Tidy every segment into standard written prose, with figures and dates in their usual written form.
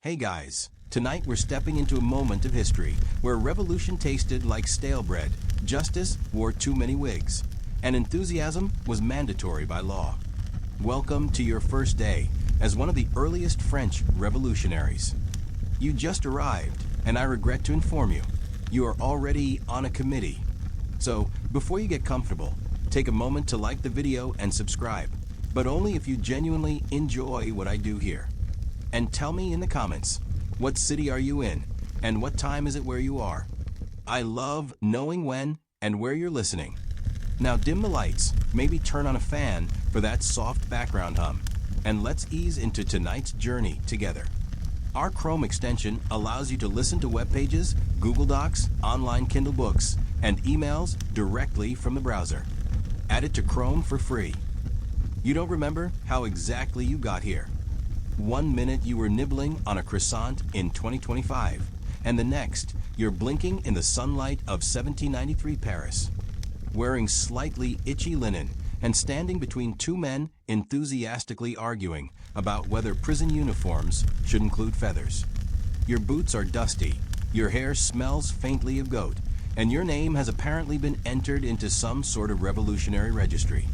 Hey guys, tonight we're stepping into a moment of history where revolution tasted like stale bread, justice wore too many wigs, and enthusiasm was mandatory by law. Welcome to your first day as one of the earliest French revolutionaries. You just arrived, and I regret to inform you, you are already on a committee. So, before you get comfortable, take a moment to like the video and subscribe, but only if you genuinely enjoy what I do here. And tell me in the comments, what city are you in, and what time is it where you are? I love knowing when and where you're listening. Now dim the lights, maybe turn on a fan for that soft background hum, and let's ease into tonight's journey together. Our Chrome extension allows you to listen to web pages, Google Docs, online Kindle books, and emails directly from the browser. Add it to Chrome for free. You don't remember how exactly you got here. 1 minute you were nibbling on a croissant in 2025, and the next you're blinking in the sunlight of 1793 Paris, wearing slightly itchy linen and standing between two men enthusiastically arguing about whether prison uniforms should include feathers. Your boots are dusty, your hair smells faintly of goat, and your name has apparently been entered into some sort of revolutionary registry.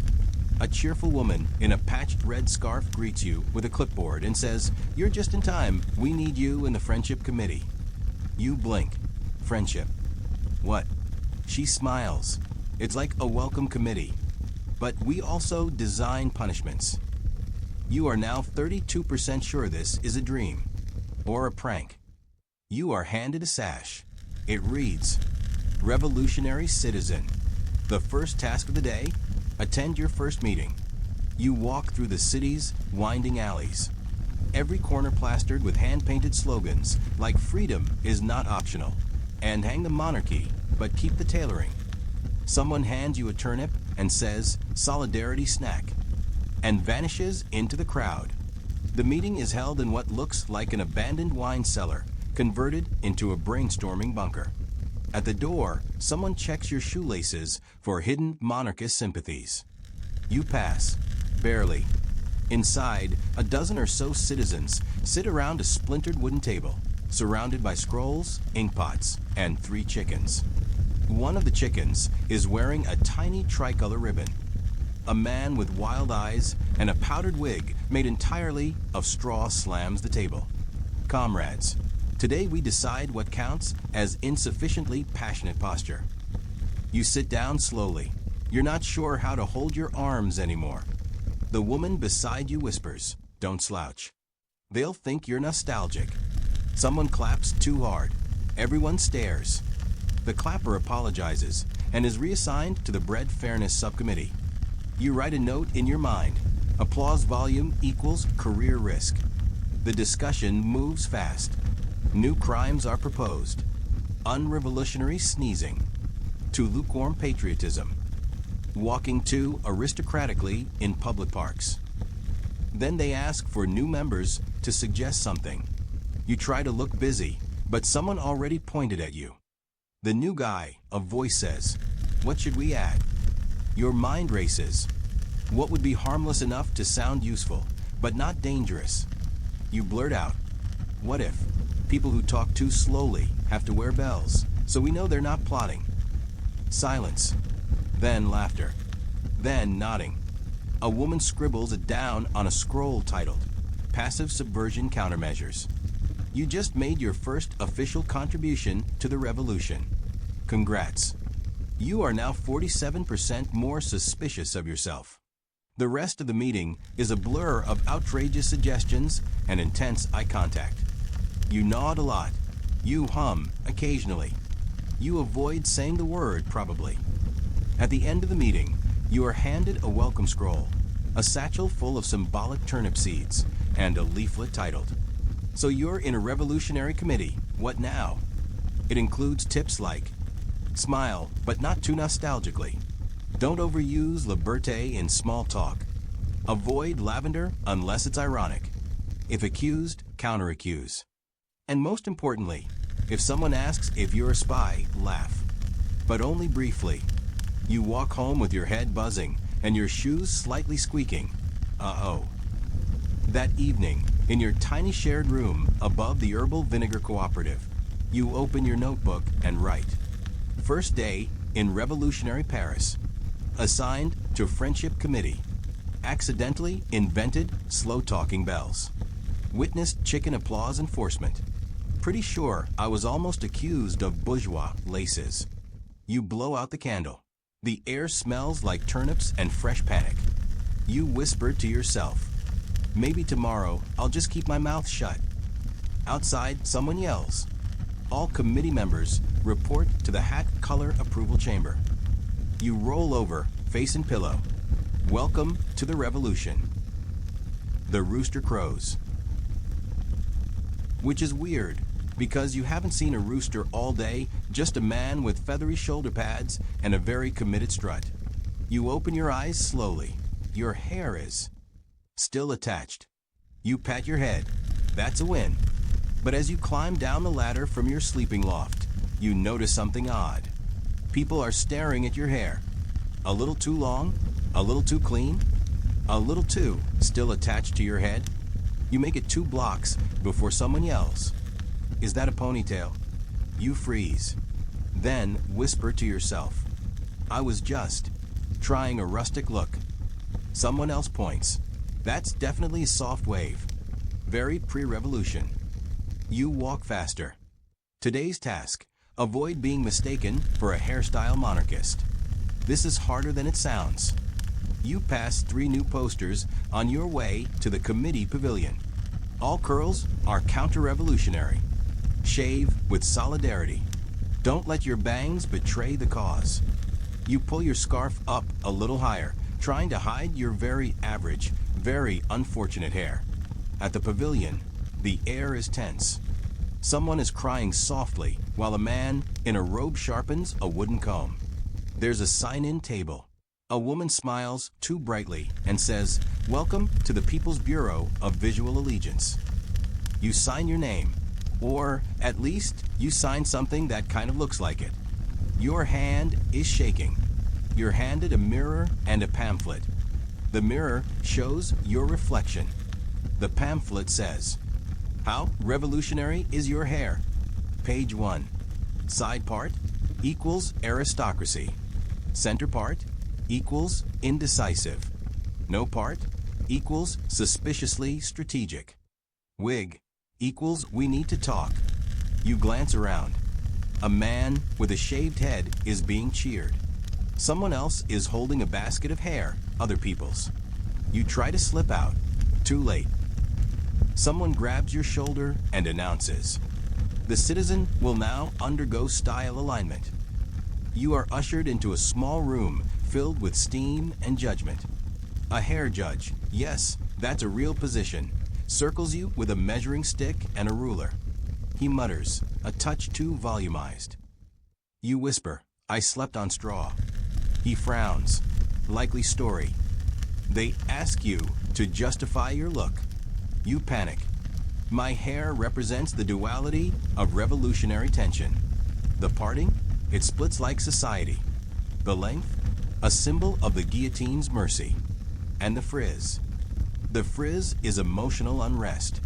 A cheerful woman in a patched red scarf greets you with a clipboard and says, "You're just in time. We need you in the Friendship Committee." You blink. Friendship. What? She smiles. It's like a welcome committee. But we also design punishments. You are now 32% sure this is a dream or a prank. You are handed a sash. It reads, Revolutionary Citizen. The first task of the day, attend your first meeting. You walk through the city's winding alleys. Every corner plastered with hand-painted slogans like freedom is not optional, and hang the monarchy, but keep the tailoring. Someone hands you a turnip and says, solidarity snack, and vanishes into the crowd. The meeting is held in what looks like an abandoned wine cellar, converted into a brainstorming bunker. At the door, someone checks your shoelaces for hidden monarchist sympathies. You pass, barely. Inside, a dozen or so citizens sit around a splintered wooden table, surrounded by scrolls, inkpots, and 3 chickens. One of the chickens is wearing a tiny tricolor ribbon. A man with wild eyes and a powdered wig made entirely of straw slams the table. Comrades, today we decide what counts as insufficiently passionate posture. You sit down slowly. You're not sure how to hold your arms anymore. The woman beside you whispers, "Don't slouch." They'll think you're nostalgic. Someone claps too hard. Everyone stares. The clapper apologizes and is reassigned to the Bread Fairness Subcommittee. You write a note in your mind. Applause volume equals career risk. The discussion moves fast. New crimes are proposed. Unrevolutionary sneezing. To lukewarm patriotism. Walking too aristocratically in public parks. Then they ask for new members to suggest something. You try to look busy, but someone already pointed at you. The new guy, a voice says, "What should we add?" Your mind races. What would be harmless enough to sound useful, but not dangerous? You blurt out, "What if people who talk too slowly have to wear bells, so we know they're not plotting?" Silence. Then laughter. Then nodding. A woman scribbles it down on a scroll titled, Passive Subversion Countermeasures. You just made your first official contribution to the revolution. Congrats. You are now 47% more suspicious of yourself. The rest of the meeting is a blur of outrageous suggestions and intense eye contact. You nod a lot. You hum occasionally. You avoid saying the word, probably. At the end of the meeting, you are handed a welcome scroll, a satchel full of symbolic turnip seeds, and a leaflet titled, "So you're in a revolutionary committee, what now?" It includes tips like, smile, but not too nostalgically. Don't overuse liberté in small talk. Avoid lavender unless it's ironic. If accused, counter-accuse. And most importantly, if someone asks if you're a spy, laugh. But only briefly. You walk home with your head buzzing and your shoes slightly squeaking. Uh-oh. That evening, In your tiny shared room above the Herbal Vinegar Cooperative, you open your notebook and write. First day in revolutionary Paris. Assigned to Friendship Committee. Accidentally invented slow-talking bells. Witnessed chicken applause enforcement. Pretty sure I was almost accused of bourgeois laces. You blow out the candle. The air smells like turnips and fresh panic. You whisper to yourself, maybe tomorrow I'll just keep my mouth shut. Outside, someone yells. All committee members report to the hat color approval chamber. You roll over, face and pillow. Welcome to the revolution. The rooster crows. Which is weird, because you haven't seen a rooster all day, just a man with feathery shoulder pads and a very committed strut. You open your eyes slowly. Your hair is still attached. You pat your head. That's a win. But as you climb down the ladder from your sleeping loft, you notice something odd. People are staring at your hair. A little too long, a little too clean, a little too still attached to your head. You make it 2 blocks before someone yells, "Is that a ponytail?" You freeze. Then whisper to yourself, "I was just trying a rustic look." Someone else points. That's definitely a soft wave. Very pre-revolution. You walk faster. Today's task, avoid being mistaken for a hairstyle monarchist. This is harder than it sounds. You pass 3 new posters on your way to the committee pavilion. All curls are counter-revolutionary. Shave with solidarity. Don't let your bangs betray the cause. You pull your scarf up a little higher, trying to hide your very average, very unfortunate hair. At the pavilion, the air is tense. Someone is crying softly while a man in a robe sharpens a wooden comb. There's a sign-in table. A woman smiles too brightly and says, "Welcome to the People's Bureau of Visual Allegiance." You sign your name, or at least you sign something that kind of looks like it. Your hand is shaking. You're handed a mirror and a pamphlet. The mirror shows your reflection. The pamphlet says, "How revolutionary is your hair?" Page 1. Side part equals aristocracy. Center part equals indecisive. No part equals suspiciously strategic. Wig equals we need to talk. You glance around. A man with a shaved head is being cheered. Someone else is holding a basket of hair, other people's. You try to slip out. Too late. Someone grabs your shoulder and announces, "The citizen will now undergo style alignment." You are ushered into a small room filled with steam and judgment. A hair judge, yes, that's a real position, circles you with a measuring stick and a ruler. He mutters, a touch too volumized. You whisper, "I slept on straw." He frowns. Likely story. They ask you to justify your look. You panic. My hair represents the duality of revolutionary tension. The parting? It splits like society. The length? A symbol of the guillotine's mercy. And the frizz? The frizz is emotional unrest.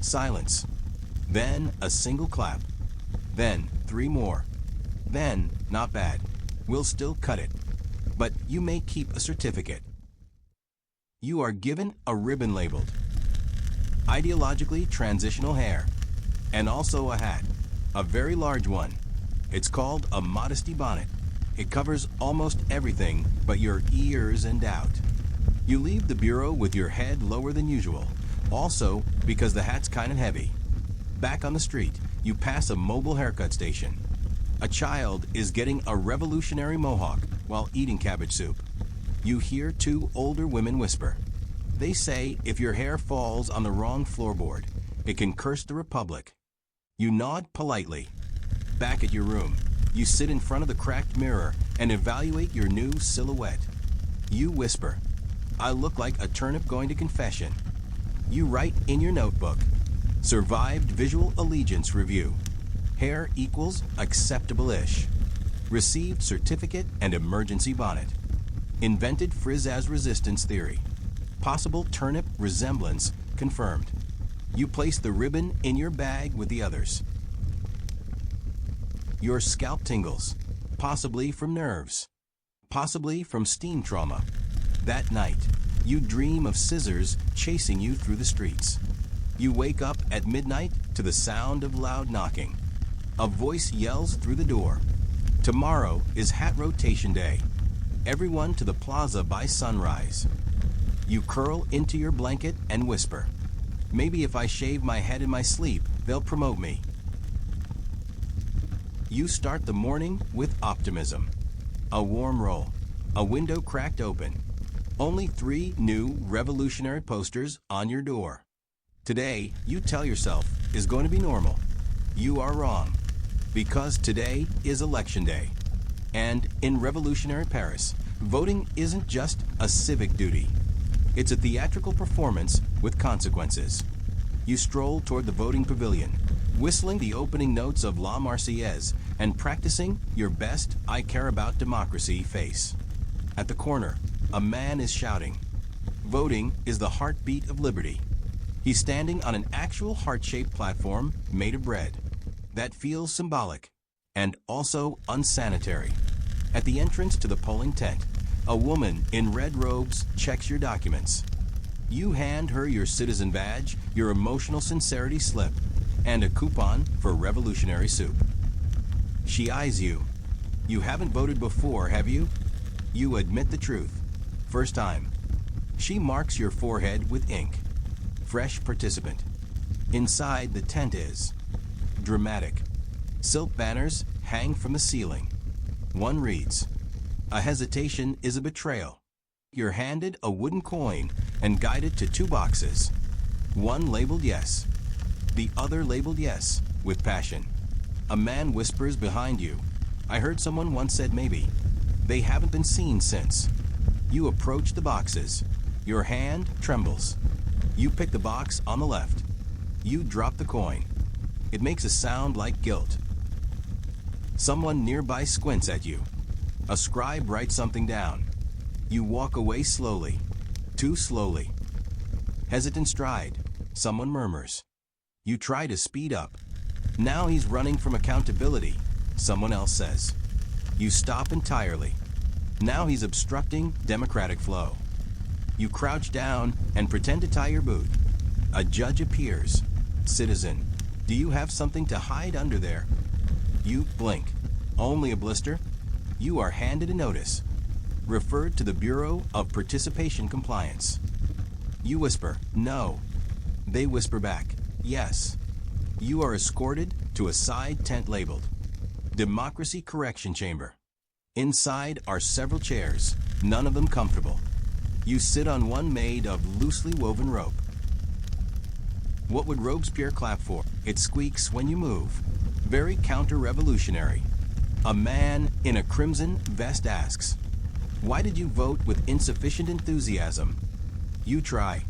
Silence. Then a single clap. Then 3 more. Then, not bad. We'll still cut it. But you may keep a certificate. You are given a ribbon labeled ideologically transitional hair, and also a hat, a very large one. It's called a modesty bonnet. It covers almost everything but your ears and doubt. You leave the bureau with your head lower than usual, also because the hat's kind of heavy. Back on the street, you pass a mobile haircut station. A child is getting a revolutionary mohawk while eating cabbage soup. You hear 2 older women whisper. They say if your hair falls on the wrong floorboard, it can curse the Republic. You nod politely. Back at your room, you sit in front of the cracked mirror and evaluate your new silhouette. You whisper, "I look like a turnip going to confession." You write in your notebook, "Survived Visual Allegiance Review. Hair equals acceptable-ish. Received certificate and emergency bonnet. Invented frizz as resistance theory. Possible turnip resemblance confirmed." You place the ribbon in your bag with the others. Your scalp tingles, possibly from nerves, possibly from steam trauma. That night, you dream of scissors chasing you through the streets. You wake up at midnight to the sound of loud knocking. A voice yells through the door. Tomorrow is hat rotation day. Everyone to the plaza by sunrise. You curl into your blanket and whisper, maybe if I shave my head in my sleep, they'll promote me. You start the morning with optimism. A warm roll, a window cracked open. Only 3 new revolutionary posters on your door. Today, you tell yourself, is going to be normal. You are wrong, because today is election day. And in revolutionary Paris, voting isn't just a civic duty. It's a theatrical performance with consequences. You stroll toward the voting pavilion, whistling the opening notes of La Marseillaise and practicing your best I care about democracy face. At the corner, a man is shouting. Voting is the heartbeat of liberty. He's standing on an actual heart-shaped platform made of bread. That feels symbolic and also unsanitary. At the entrance to the polling tent, a woman in red robes checks your documents. You hand her your citizen badge, your emotional sincerity slip, and a coupon for revolutionary soup. She eyes you. You haven't voted before, have you? You admit the truth. First time. She marks your forehead with ink. Fresh participant. Inside the tent is dramatic. Silk banners hang from the ceiling. One reads, "A hesitation is a betrayal." You're handed a wooden coin and guided to 2 boxes. One labeled yes, the other labeled yes, with passion. A man whispers behind you, "I heard someone once said maybe." They haven't been seen since. You approach the boxes. Your hand trembles. You pick the box on the left. You drop the coin. It makes a sound like guilt. Someone nearby squints at you. A scribe writes something down. You walk away slowly, too slowly. Hesitant stride, someone murmurs. You try to speed up. Now he's running from accountability, someone else says. You stop entirely. Now he's obstructing democratic flow. You crouch down and pretend to tie your boot. A judge appears. Citizen, do you have something to hide under there? You blink. Only a blister? You are handed a notice. Referred to the Bureau of Participation Compliance. You whisper, "No." They whisper back, "Yes." You are escorted to a side tent labeled Democracy Correction Chamber. Inside are several chairs, none of them comfortable. You sit on one made of loosely woven rope. What would Robespierre clap for? It squeaks when you move. Very counter-revolutionary. A man in a crimson vest asks, "Why did you vote with insufficient enthusiasm?" You try.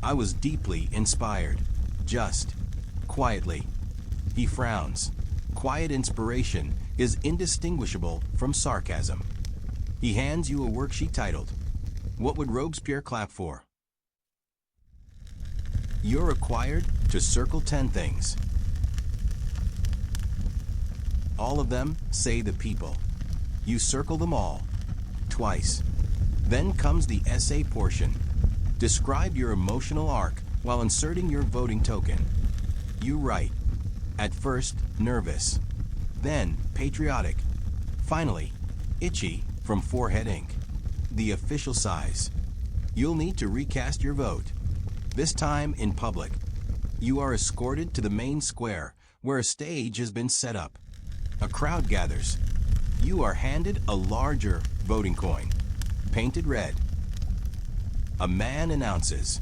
"I was deeply inspired." Just. Quietly. He frowns. Quiet inspiration is indistinguishable from sarcasm. He hands you a worksheet titled, "What would Robespierre clap for?" You're required to circle 10 things. All of them say the people. You circle them all. Twice. Then comes the essay portion. Describe your emotional arc while inserting your voting token. You write. At first, nervous. Then, patriotic. Finally, itchy from forehead ink. The official size. You'll need to recast your vote. This time in public. You are escorted to the main square, where a stage has been set up. A crowd gathers. You are handed a larger voting coin, painted red. A man announces,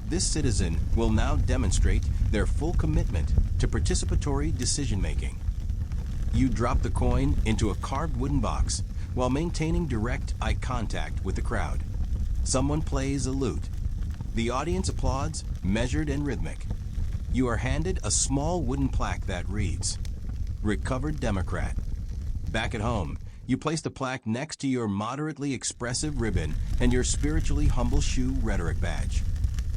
"This citizen will now demonstrate their full commitment to participatory decision-making." You drop the coin into a carved wooden box while maintaining direct eye contact with the crowd. Someone plays a lute. The audience applauds, measured and rhythmic. You are handed a small wooden plaque that reads, "Recovered Democrat." Back at home, you place the plaque next to your moderately expressive ribbon and your spiritually humble shoe rhetoric badge.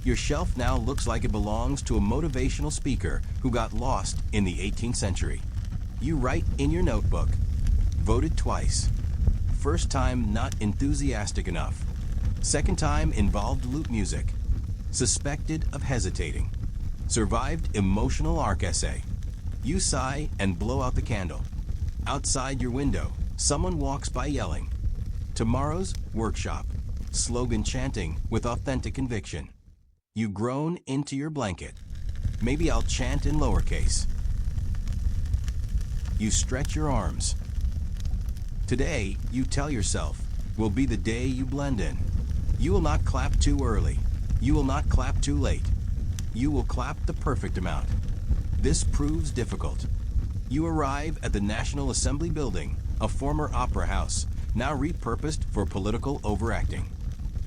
Your shelf now looks like it belongs to a motivational speaker who got lost in the 18th century. You write in your notebook, voted twice. First time not enthusiastic enough. Second time involved lute music. Suspected of hesitating. Survived emotional arc essay. You sigh and blow out the candle. Outside your window, someone walks by yelling. Tomorrow's workshop. Slogan chanting with authentic conviction. You groan into your blanket. Maybe I'll chant in lowercase. You stretch your arms. Today, you tell yourself, will be the day you blend in. You will not clap too early. You will not clap too late. You will clap the perfect amount. This proves difficult. You arrive at the National Assembly building, a former opera house, now repurposed for political overacting.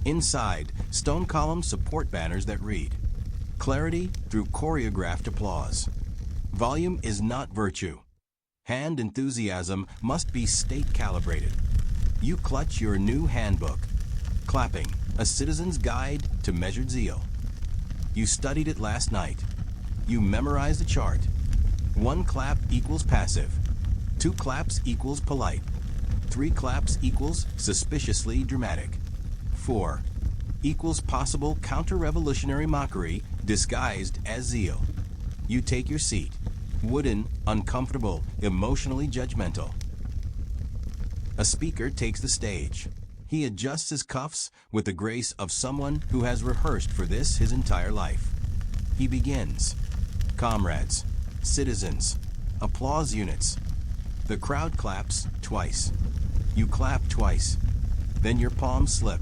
Inside, stone columns support banners that read, "Clarity through choreographed applause." Volume is not virtue. Hand enthusiasm must be state-calibrated. You clutch your new handbook. Clapping, a citizen's guide to measured zeal. You studied it last night. You memorized the chart. 1 clap equals passive. 2 claps equals polite. 3 claps equals suspiciously dramatic. 4 equals possible counter-revolutionary mockery disguised as zeal. You take your seat. Wooden, uncomfortable, emotionally judgmental. A speaker takes the stage. He adjusts his cuffs with the grace of someone who has rehearsed for this his entire life. He begins. Comrades, citizens, applause units. The crowd claps twice. You clap twice. Then your palms slip.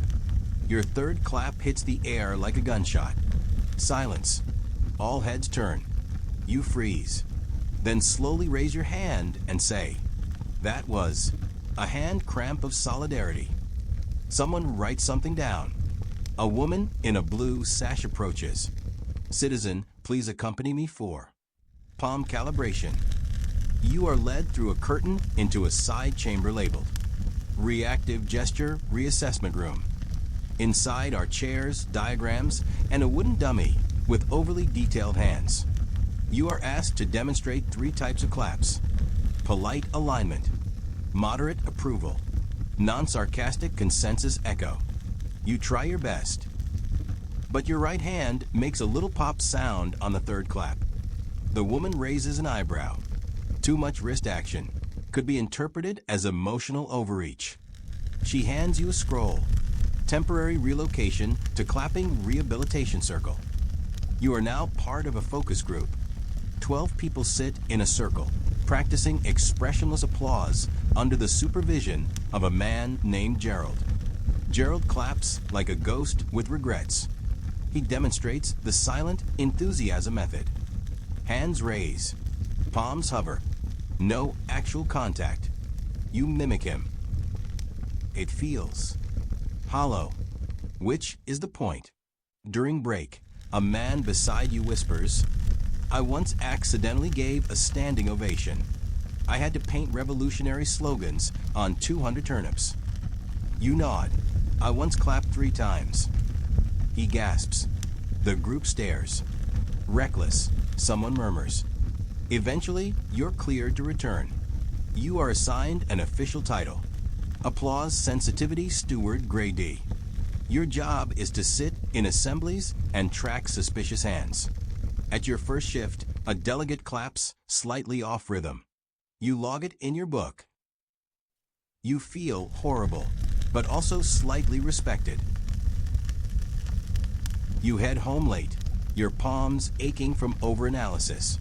Your third clap hits the air like a gunshot. Silence. All heads turn. You freeze. Then slowly raise your hand and say, "That was a hand cramp of solidarity." Someone writes something down. A woman in a blue sash approaches. "Citizen, please accompany me for palm calibration." You are led through a curtain into a side chamber labeled Reactive Gesture Reassessment Room. Inside are chairs, diagrams, and a wooden dummy with overly detailed hands. You are asked to demonstrate 3 types of claps. Polite alignment, moderate approval, non-sarcastic consensus echo. You try your best. But your right hand makes a little pop sound on the third clap. The woman raises an eyebrow. Too much wrist action. Could be interpreted as emotional overreach. She hands you a scroll. Temporary relocation to clapping rehabilitation circle. You are now part of a focus group. 12 people sit in a circle, practicing expressionless applause under the supervision of a man named Gerald. Gerald claps like a ghost with regrets. He demonstrates the silent enthusiasm method. Hands raise. Palms hover. No actual contact. You mimic him. It feels hollow. Which is the point? During break, a man beside you whispers, "I once accidentally gave a standing ovation. I had to paint revolutionary slogans on 200 turnips." You nod. "I once clapped 3 times. He gasps. The group stares. Reckless, someone murmurs. Eventually, you're cleared to return. You are assigned an official title. Applause Sensitivity Steward Grade D. Your job is to sit in assemblies and track suspicious hands. At your first shift, a delegate claps slightly off rhythm. You log it in your book. You feel horrible, but also slightly respected. You head home late, your palms aching from overanalysis.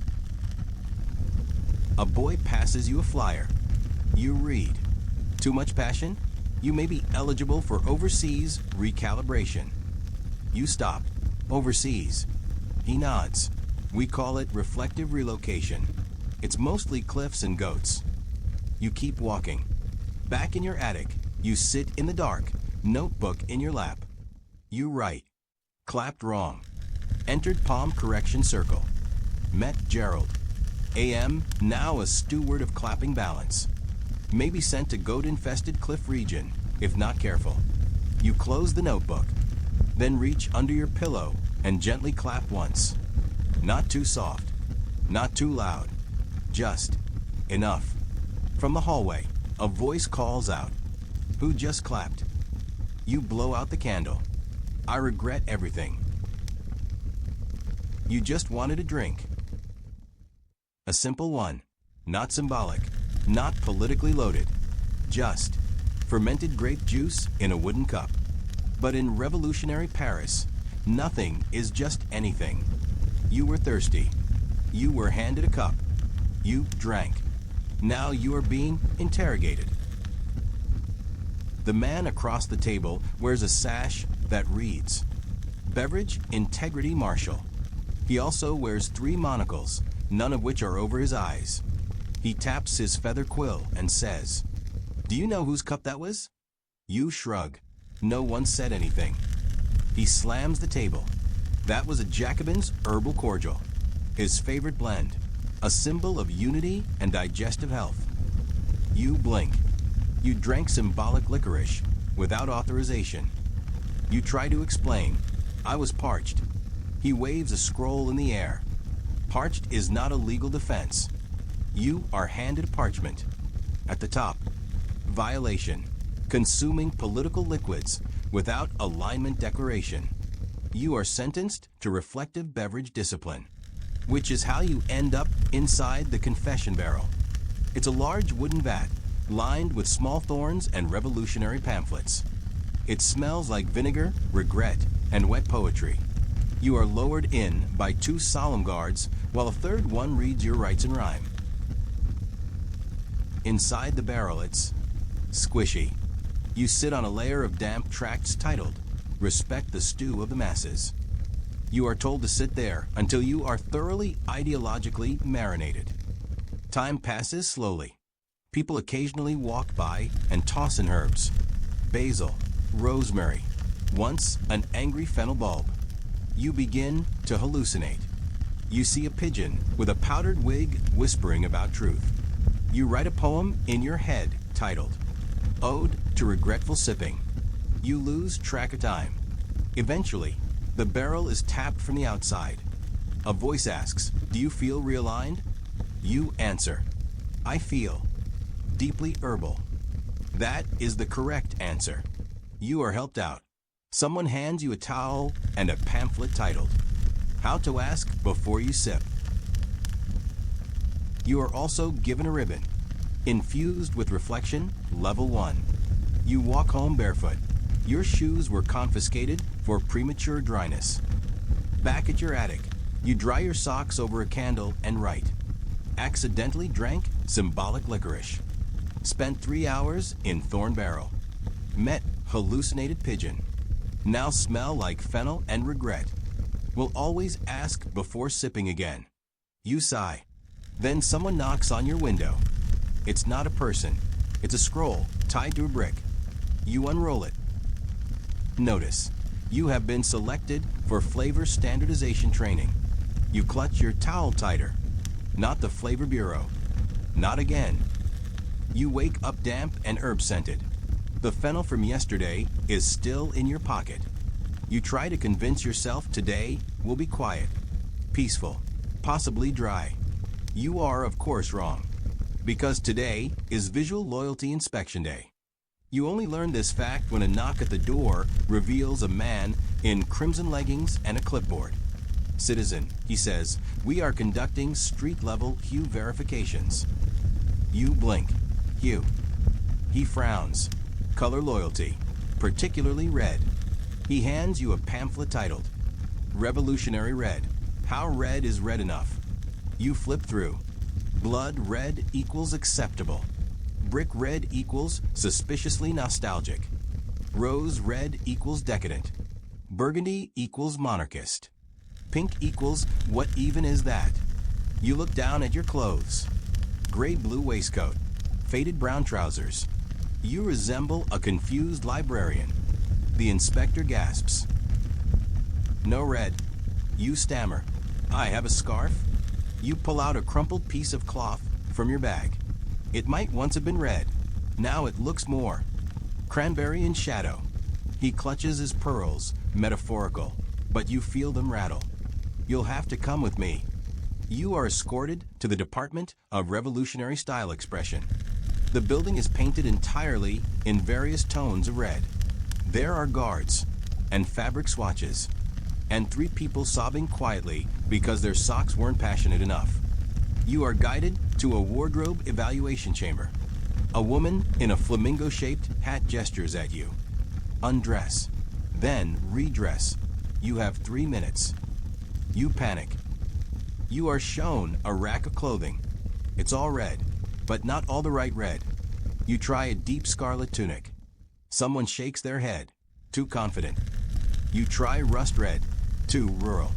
A boy passes you a flyer. You read. Too much passion? You may be eligible for overseas recalibration. You stop. Overseas. He nods. We call it reflective relocation. It's mostly cliffs and goats. You keep walking. Back in your attic, you sit in the dark, notebook in your lap. You write. Clapped wrong. Entered palm correction circle. Met Gerald. AM, now a steward of clapping balance. May be sent to goat-infested cliff region, if not careful. You close the notebook, then reach under your pillow and gently clap once. Not too soft, not too loud, just enough. From the hallway, a voice calls out, "Who just clapped?" You blow out the candle. "I regret everything. You just wanted a drink." A simple one, not symbolic, not politically loaded, just fermented grape juice in a wooden cup. But in revolutionary Paris, nothing is just anything. You were thirsty. You were handed a cup. You drank. Now you are being interrogated. The man across the table wears a sash that reads, "Beverage Integrity Marshal." He also wears 3 monocles, none of which are over his eyes. He taps his feather quill and says, "Do you know whose cup that was?" You shrug. No one said anything. He slams the table. That was a Jacobin's herbal cordial, his favorite blend, a symbol of unity and digestive health. You blink. You drank symbolic licorice without authorization. You try to explain, "I was parched." He waves a scroll in the air. Parched is not a legal defense. You are handed parchment. At the top, violation, consuming political liquids without alignment declaration. You are sentenced to reflective beverage discipline, which is how you end up inside the confession barrel. It's a large wooden vat lined with small thorns and revolutionary pamphlets. It smells like vinegar, regret, and wet poetry. You are lowered in by 2 solemn guards while a third one reads your rights in rhyme. Inside the barrel, it's squishy. You sit on a layer of damp tracts titled, "Respect the Stew of the Masses." You are told to sit there until you are thoroughly ideologically marinated. Time passes slowly. People occasionally walk by and toss in herbs. Basil, rosemary, once an angry fennel bulb. You begin to hallucinate. You see a pigeon with a powdered wig whispering about truth. You write a poem in your head titled, "Ode to Regretful Sipping." You lose track of time. Eventually, the barrel is tapped from the outside. A voice asks, "Do you feel realigned?" You answer, "I feel deeply herbal." That is the correct answer. You are helped out. Someone hands you a towel and a pamphlet titled, "How to Ask Before You Sip." You are also given a ribbon, infused with reflection, level 1. You walk home barefoot. Your shoes were confiscated for premature dryness. Back at your attic, you dry your socks over a candle and write, "Accidentally drank symbolic licorice." Spent 3 hours in Thorn Barrel. Met hallucinated pigeon. Now smell like fennel and regret. Will always ask before sipping again. You sigh. Then someone knocks on your window. It's not a person. It's a scroll tied to a brick. You unroll it. Notice, you have been selected for flavor standardization training. You clutch your towel tighter. Not the Flavor Bureau. Not again. You wake up damp and herb-scented. The fennel from yesterday is still in your pocket. You try to convince yourself today will be quiet, peaceful, possibly dry. You are, of course, wrong, because today is Visual Loyalty Inspection Day. You only learn this fact when a knock at the door reveals a man in crimson leggings and a clipboard. "Citizen," he says, "we are conducting street-level hue verifications." You blink. Hue. He frowns. Color loyalty, particularly red. He hands you a pamphlet titled, "Revolutionary Red. How red is red enough?" You flip through. Blood red equals acceptable. Brick red equals suspiciously nostalgic. Rose red equals decadent. Burgundy equals monarchist. Pink equals what even is that? You look down at your clothes. Gray-blue waistcoat. Faded brown trousers. You resemble a confused librarian. The inspector gasps. "No red." You stammer. "I have a scarf." You pull out a crumpled piece of cloth from your bag. It might once have been red. Now it looks more cranberry in shadow. He clutches his pearls, metaphorical. but you feel them rattle. You'll have to come with me. You are escorted to the Department of Revolutionary Style Expression. The building is painted entirely in various tones of red. There are guards and fabric swatches, and 3 people sobbing quietly because their socks weren't passionate enough. You are guided to a wardrobe evaluation chamber. A woman in a flamingo-shaped hat gestures at you. Undress, then redress. You have 3 minutes. You panic. You are shown a rack of clothing. It's all red, but not all the right red. You try a deep scarlet tunic. Someone shakes their head. Too confident. You try rust red. Too rural.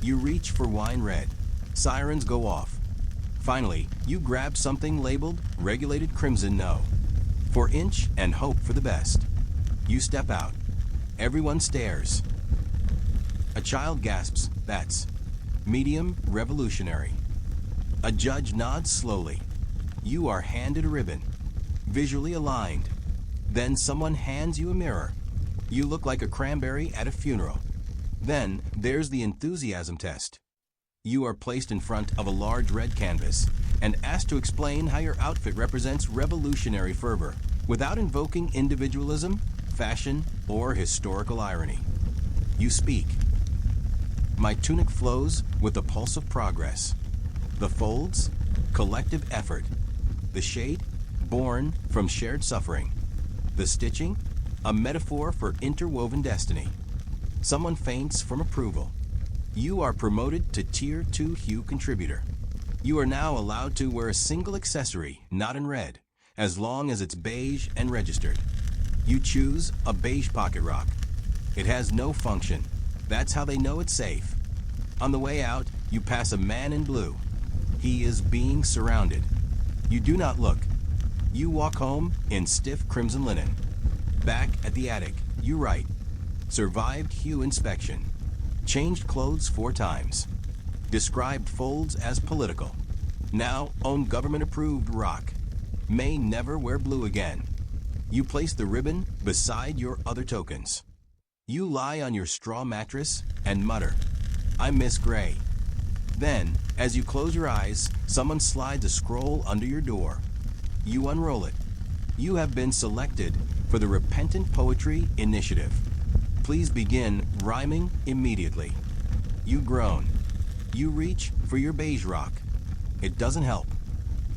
You reach for wine red. Sirens go off. Finally, you grab something labeled regulated crimson no. For inch and hope for the best. You step out. Everyone stares. A child gasps, "That's medium revolutionary." A judge nods slowly. You are handed a ribbon, visually aligned. Then someone hands you a mirror. You look like a cranberry at a funeral. Then there's the enthusiasm test. You are placed in front of a large red canvas and asked to explain how your outfit represents revolutionary fervor without invoking individualism, fashion, or historical irony. You speak. My tunic flows with the pulse of progress. The folds, collective effort. The shade, born from shared suffering. The stitching, a metaphor for interwoven destiny. Someone faints from approval. You are promoted to Tier 2 hue contributor. You are now allowed to wear a single accessory, not in red, as long as it's beige and registered. You choose a beige pocket rock. It has no function. That's how they know it's safe. On the way out, you pass a man in blue. He is being surrounded. You do not look. You walk home in stiff crimson linen. Back at the attic, you write, "Survived hue inspection. Changed clothes 4 times. Described folds as political. Now own government-approved rock. May never wear blue again." You place the ribbon beside your other tokens. You lie on your straw mattress and mutter, "I miss gray." Then, as you close your eyes, someone slides a scroll under your door. You unroll it. You have been selected for the Repentant Poetry Initiative. Please begin rhyming immediately. You groan. You reach for your beige rock. It doesn't help.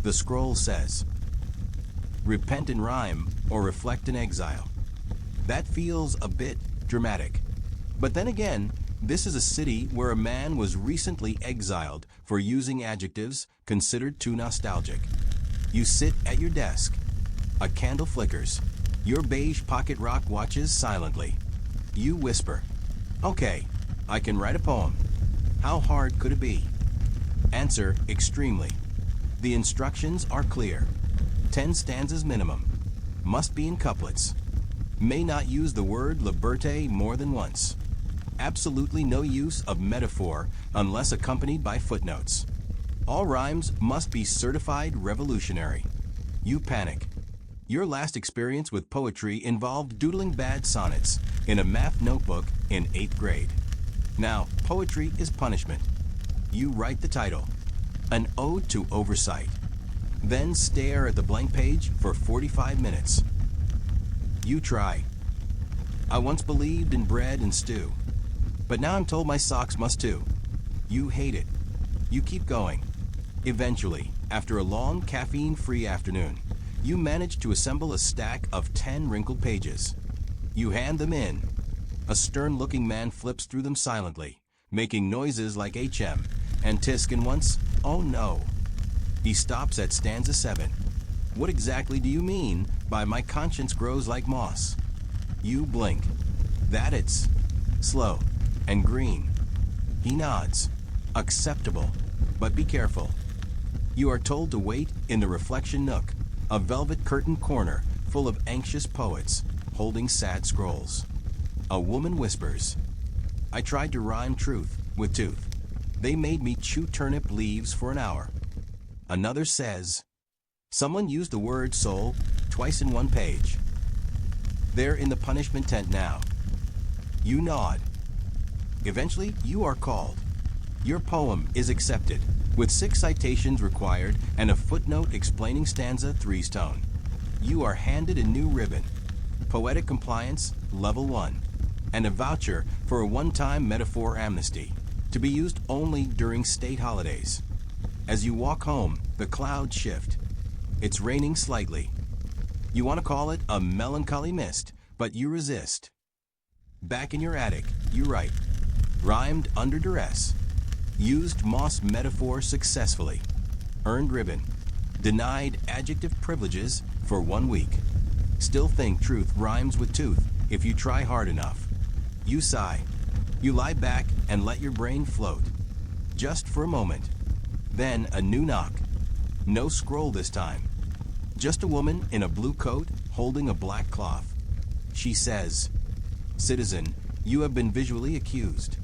The scroll says, "Repent in rhyme or reflect in exile." That feels a bit dramatic. But then again, this is a city where a man was recently exiled for using adjectives considered too nostalgic. You sit at your desk. A candle flickers. Your beige pocket rock watches silently. You whisper, "Okay, I can write a poem. How hard could it be?" Answer, "Extremely." The instructions are clear. 10 stanzas minimum. Must be in couplets. May not use the word liberté more than once. Absolutely no use of metaphor unless accompanied by footnotes. All rhymes must be certified revolutionary. You panic. Your last experience with poetry involved doodling bad sonnets in a math notebook in 8th grade. Now, poetry is punishment. You write the title, "An Ode to Oversight." Then stare at the blank page for 45 minutes. You try. "I once believed in bread and stew, but now I'm told my socks must too." You hate it. You keep going. Eventually, after a long caffeine-free afternoon, you manage to assemble a stack of 10 wrinkled pages. You hand them in. A stern-looking man flips through them silently, making noises like HM, and Tiskin once, "Oh no." He stops at stanza 7. "What exactly do you mean by 'my conscience grows like moss'?" You blink. "That it's slow and green." He nods. "Acceptable, but be careful." You are told to wait in the reflection nook, a velvet curtain corner full of anxious poets holding sad scrolls. A woman whispers, "I tried to rhyme truth with tooth. They made me chew turnip leaves for an hour." Another says, "Someone used the word soul twice in one page." They're in the punishment tent now. You nod. Eventually, you are called. Your poem is accepted, with 6 citations required and a footnote explaining stanza 3's tone. You are handed a new ribbon, Poetic Compliance Level 1, and a voucher for a one-time metaphor amnesty, to be used only during state holidays. As you walk home, the clouds shift. It's raining slightly. You want to call it a melancholy mist, but you resist. Back in your attic, you write, rhymed under duress, used moss metaphor successfully, earned ribbon, denied adjective privileges for 1 week. Still think truth rhymes with tooth if you try hard enough. You sigh. You lie back and let your brain float. Just for a moment. Then a new knock. No scroll this time. Just a woman in a blue coat holding a black cloth. She says, "Citizen, you have been visually accused."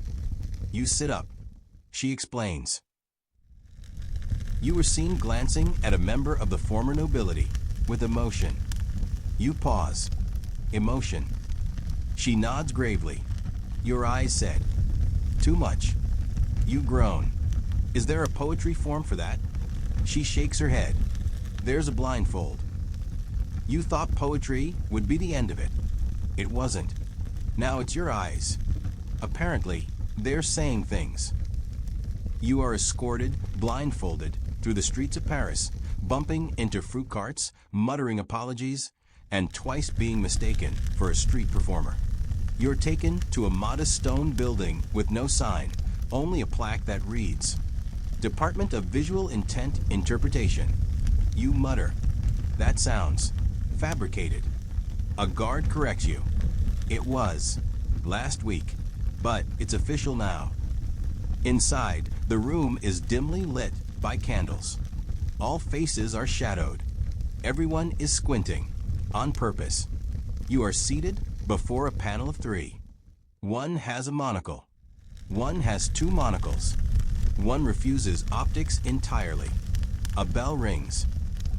You sit up. She explains. You were seen glancing at a member of the former nobility with emotion. You pause. Emotion. She nods gravely. Your eyes said, "Too much." You groan. "Is there a poetry form for that?" She shakes her head. There's a blindfold. You thought poetry would be the end of it. It wasn't. Now it's your eyes. Apparently, they're saying things. You are escorted, blindfolded, through the streets of Paris, bumping into fruit carts, muttering apologies, and twice being mistaken for a street performer. You're taken to a modest stone building with no sign, only a plaque that reads, Department of Visual Intent Interpretation. You mutter. That sounds fabricated. A guard corrects you. It was last week, but it's official now. Inside, the room is dimly lit by candles. All faces are shadowed. Everyone is squinting, on purpose. You are seated before a panel of 3. One has a monocle. One has 2 monocles. One refuses optics entirely. A bell rings.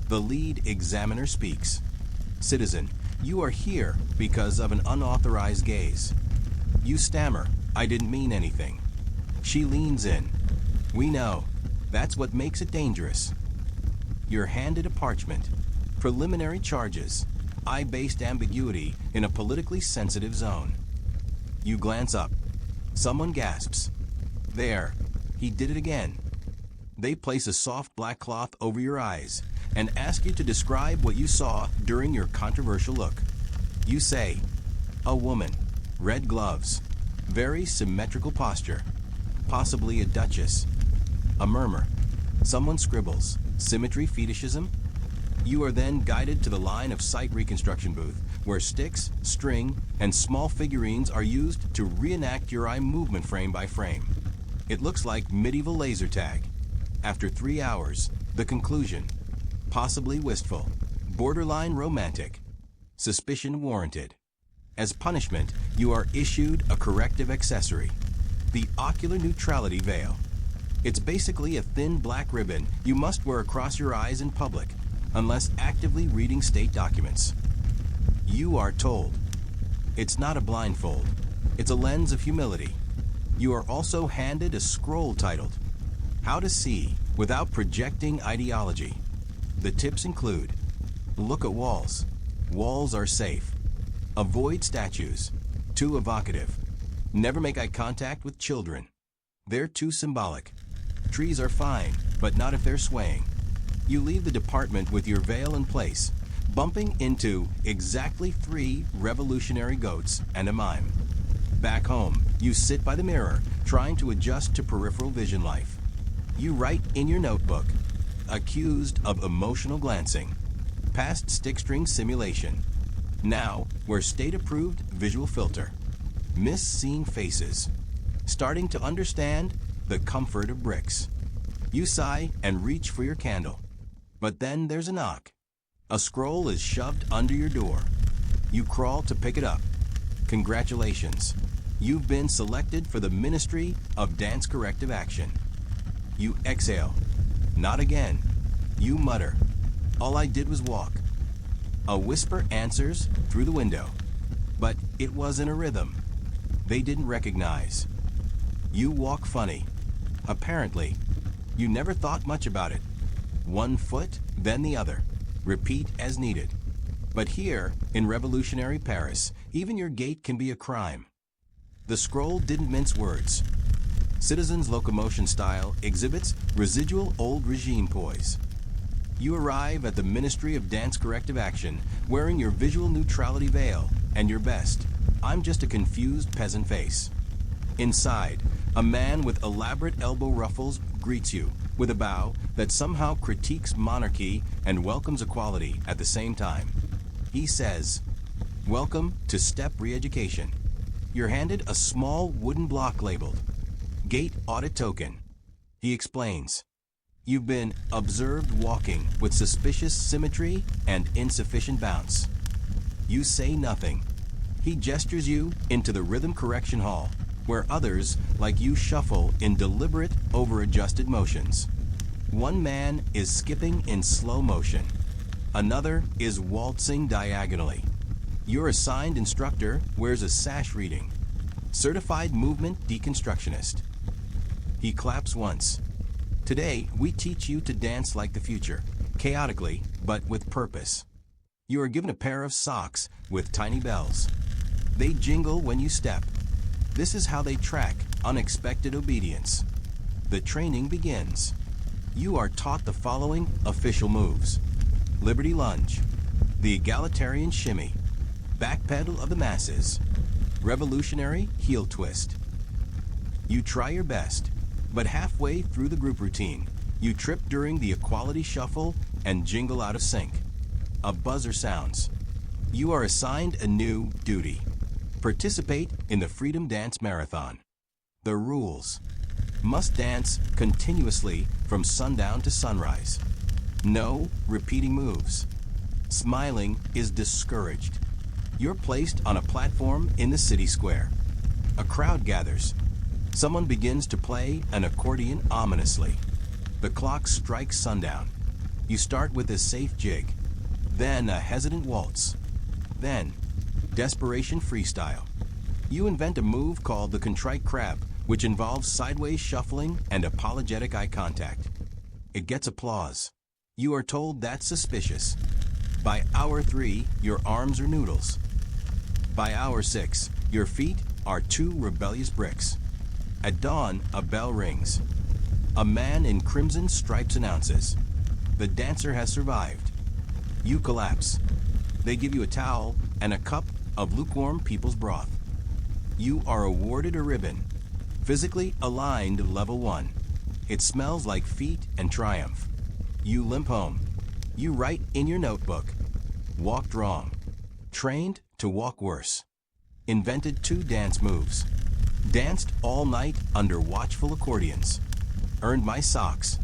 The lead examiner speaks. Citizen, you are here because of an unauthorized gaze. You stammer, "I didn't mean anything." She leans in. We know. That's what makes it dangerous. You're handed a parchment. Preliminary charges. Eye-based ambiguity in a politically sensitive zone. You glance up. Someone gasps. There. He did it again. They place a soft black cloth over your eyes and ask you to describe what you saw during your controversial look. You say, "A woman. Red gloves. Very symmetrical posture. Possibly a duchess." A murmur. Someone scribbles. Symmetry fetishism? You are then guided to the line of sight reconstruction booth, where sticks, string, and small figurines are used to reenact your eye movement frame by frame. It looks like medieval laser tag. After 3 hours, the conclusion. Possibly wistful. Borderline romantic. Suspicion warranted. As punishment, you are issued a corrective accessory. The ocular neutrality veil. It's basically a thin black ribbon you must wear across your eyes in public, unless actively reading state documents. You are told. It's not a blindfold. It's a lens of humility. You are also handed a scroll titled, How to See Without Projecting Ideology. The tips include, look at walls. Walls are safe. Avoid statues. Too evocative. Never make eye contact with children. They're too symbolic. Trees are fine, but not if they're swaying. You leave the department with your veil in place, bumping into exactly 3 revolutionary goats and a mime. Back home, you sit by the mirror, trying to adjust to peripheral vision life. You write in your notebook, accused of emotional glancing, past stick string simulation. Now, we're state-approved visual filter. Miss seeing faces. Starting to understand the comfort of bricks. You sigh and reach for your candle. But then there's a knock. A scroll is shoved under your door. You crawl to pick it up. Congratulations. You've been selected for the Ministry of Dance Corrective Action. You exhale. Not again. You mutter. All I did was walk. A whisper answers through the window. But it was in a rhythm. They didn't recognize. You walk funny. Apparently, you never thought much about it. One foot, then the other. Repeat as needed. But here, in revolutionary Paris, even your gait can be a crime. The scroll didn't mince words. Citizens' locomotion style exhibits residual old regime poise. You arrive at the Ministry of Dance Corrective Action wearing your visual neutrality veil and your best, I'm just a confused peasant face. Inside, a man with elaborate elbow ruffles greets you with a bow that somehow critiques monarchy and welcomes equality at the same time. He says, "Welcome to Step Re-Education." You're handed a small wooden block labeled Gait Audit Token. He explains, "You've been observed walking with suspicious symmetry and insufficient bounce." You say nothing. He gestures you into the Rhythm Correction Hall, where others like you shuffle in deliberate, over-adjusted motions. One man is skipping in slow motion. Another is waltzing diagonally. Your assigned instructor wears a sash reading, Certified Movement Deconstructionist. He claps once. Today, we teach you to dance like the future, chaotically, but with purpose. You are given a pair of socks with tiny bells. They jingle when you step. This is how they track unexpected obedience. The training begins. You are taught the following official moves: Liberty Lunge, the Egalitarian Shimmy, Backpedal of the Masses, Revolutionary Heel Twist. You try your best, but halfway through the group routine, you trip during the Equality Shuffle and jingle out of sync. A buzzer sounds. You are assigned a new duty. Participate in the Freedom Dance Marathon. The rules: must dance continuously from sundown to sunrise. No repeating moves. Smiling is discouraged. You're placed on a platform in the city square. A crowd gathers. Someone begins to play an accordion ominously. The clock strikes sundown. You start with a safe jig, then a hesitant waltz, then desperation freestyle. You invent a move called the contrite crab, which involves sideways shuffling and apologetic eye contact. It gets applause. You are told that's suspicious. By hour 3, your arms are noodles. By hour 6, your feet are 2 rebellious bricks. At dawn, a bell rings. A man in crimson stripes announces, "The dancer has survived." You collapse. They give you a towel and a cup of lukewarm people's broth. You are awarded a ribbon, physically aligned level 1. It smells like feet and triumph. You limp home. You write in your notebook, "Walked wrong. Trained to walk worse. Invented 2 dance moves. Danced all night under watchful accordions. Earned my socks."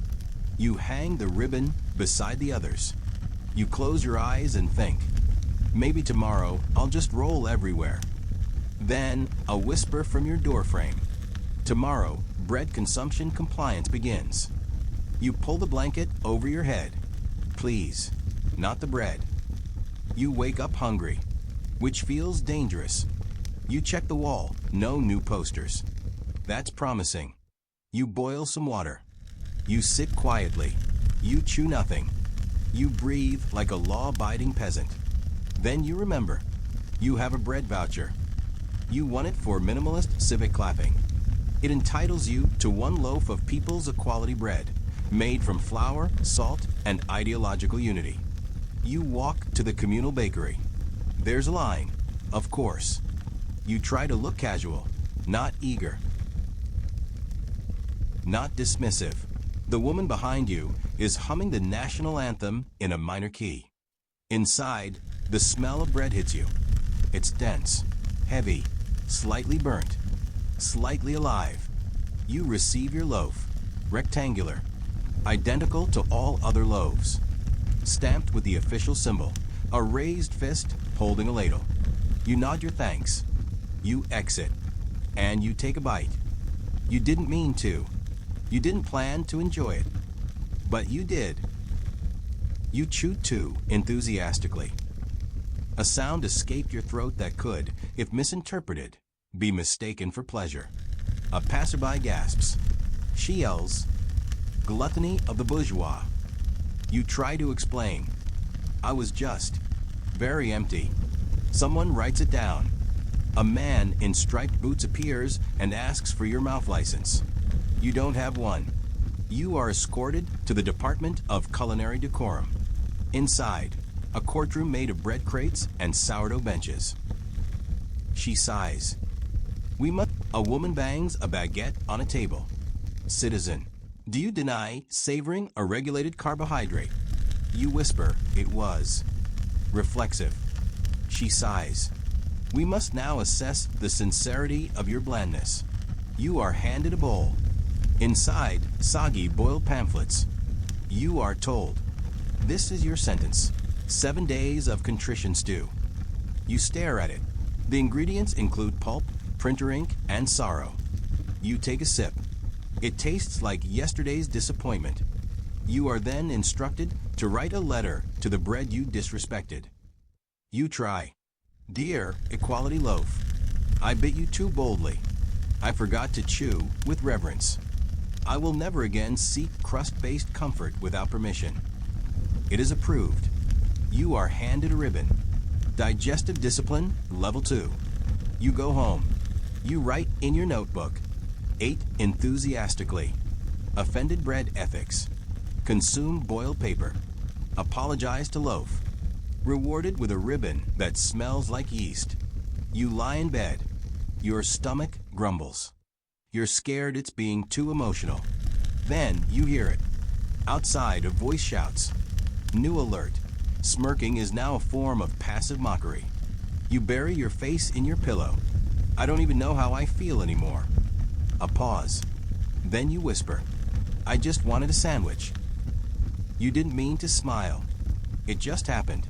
You hang the ribbon beside the others. You close your eyes and think, "Maybe tomorrow I'll just roll everywhere." Then a whisper from your doorframe, "Tomorrow, bread consumption compliance begins." You pull the blanket over your head. Please, not the bread. You wake up hungry, which feels dangerous. You check the wall, no new posters. That's promising. You boil some water. You sit quietly. You chew nothing. You breathe like a law-abiding peasant. Then you remember, you have a bread voucher. You won it for minimalist civic clapping. It entitles you to 1 loaf of People's Equality bread, made from flour, salt, and ideological unity. You walk to the communal bakery. There's a line, of course. You try to look casual, not eager, not dismissive. The woman behind you is humming the national anthem in a minor key. Inside, the smell of bread hits you. It's dense, heavy, slightly burnt, slightly alive. You receive your loaf, rectangular, identical to all other loaves, stamped with the official symbol, a raised fist holding a ladle. You nod your thanks. You exit, and you take a bite. You didn't mean to. You didn't plan to enjoy it, but you did. You chew 2 enthusiastically. A sound escaped your throat that could, if misinterpreted, be mistaken for pleasure. A passerby gasps. She yells, "Gluttony of the bourgeois." You try to explain. I was just very empty. Someone writes it down. A man in striped boots appears and asks for your mouth license. You don't have one. You are escorted to the Department of Culinary Decorum. Inside, a courtroom made of bread crates and sourdough benches. She sighs. We must. A woman bangs a baguette on a table. Citizen, do you deny savoring a regulated carbohydrate? You whisper, it was. Reflexive. She sighs. We must now assess the sincerity of your blandness. You are handed a bowl. Inside, soggy boiled pamphlets. You are told, this is your sentence. 7 days of contrition stew. You stare at it. The ingredients include pulp, printer ink, and sorrow. You take a sip. It tastes like yesterday's disappointment. You are then instructed to write a letter to the bread you disrespected. You try. Dear Equality Loaf, I bit you too boldly. I forgot to chew with reverence. I will never again seek crust-based comfort without permission. It is approved. You are handed a ribbon. Digestive discipline, level 2. You go home. You write in your notebook. Ate enthusiastically. Offended bread ethics. Consume boiled paper. Apologize to loaf. Rewarded with a ribbon that smells like yeast. You lie in bed. Your stomach grumbles. You're scared it's being too emotional. Then you hear it. Outside, a voice shouts. New alert. Smirking is now a form of passive mockery. You bury your face in your pillow. I don't even know how I feel anymore. A pause. Then you whisper, I just wanted a sandwich. You didn't mean to smile. It just happened.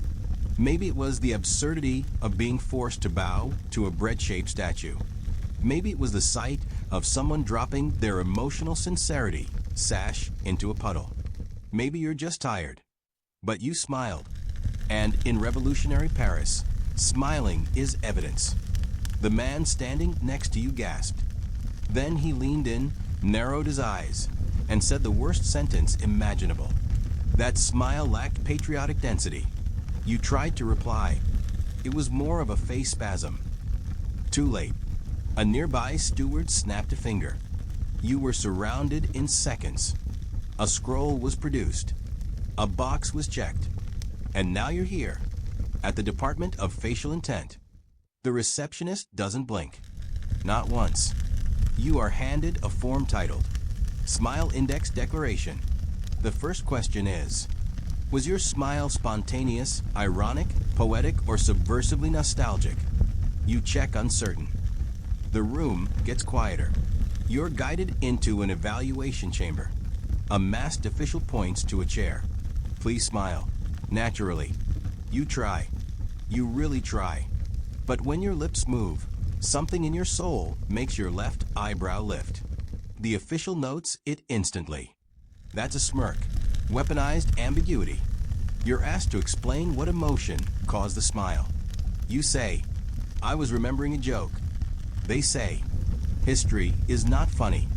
Maybe it was the absurdity of being forced to bow to a bread-shaped statue. Maybe it was the sight of someone dropping their emotional sincerity sash into a puddle. Maybe you're just tired. But you smiled. And in revolutionary Paris, smiling is evidence. The man standing next to you gasped. Then he leaned in, narrowed his eyes, and said the worst sentence imaginable. That smile lacked patriotic density. You tried to reply. It was more of a face spasm. Too late. A nearby steward snapped a finger. You were surrounded in seconds. A scroll was produced. A box was checked. And now you're here, at the Department of Facial Intent. The receptionist doesn't blink. Not once. You are handed a form titled Smile Index Declaration. The first question is, was your smile spontaneous, ironic, poetic, or subversively nostalgic? You check uncertain. The room gets quieter. You're guided into an evaluation chamber. A masked official points to a chair. Please smile. Naturally. You try. You really try. But when your lips move, something in your soul makes your left eyebrow lift. The official notes it instantly. That's a smirk. Weaponized ambiguity. You're asked to explain what emotion caused the smile. You say, I was remembering a joke. They say, history is not funny.